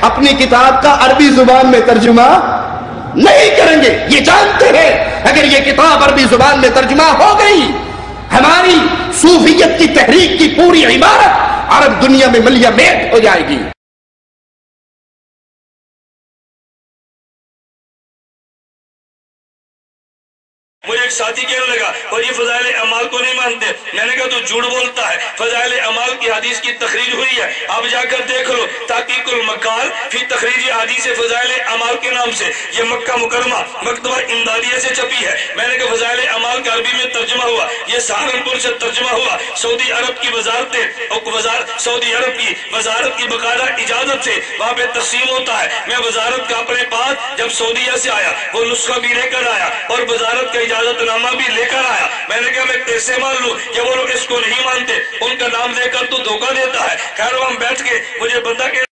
اپنی کتاب کا عربی زبان میں ترجمہ نہیں کریں گے. یہ جانتے ہیں اگر یہ کتاب عربی زبان میں ترجمہ ہو گئی ہماری صوفیت کی تحریک کی پوری عمارت عرب دنیا میں ملیہ میٹ ہو جائے گی. مجھے ایک ساتھی کہنے لگا اور یہ فضائل اعمال کو نہیں مانتے. میں نے کہا تو جھوٹ بولتا ہے. فضائل اعمال کی حدیث کی تخریج ہوئی ہے, آپ جا کر دیکھ لو. تحقیق المقال فی تخریج حدیث فضائل اعمال کے نام سے یہ مکہ مکرمہ مکتبہ امدادیہ سے چھپی ہے. میں نے کہا فضائل اعمال کا عربی میں ترجمہ ہوا, یہ سہارنپور سے ترجمہ ہوا. سعودی عرب کی سعودی عرب کی وزارت کی باقاعدہ اجازت سے وہاں پہ تقسیم ہوتا ہے. میں وزارت کا اپنے پاس جب سعودیہ سے آیا وہ نسخہ بھی لے کر آیا اور وزارت کا اجازت نامہ بھی لے کر آیا. میں نے کہا میں کیسے مان لوں کہ وہ لوگ اس کو نہیں مانتے, ان کا نام لے کر تو دھوکہ دیتا ہے. خیر ہم بیٹھ کے مجھے بندہ کہ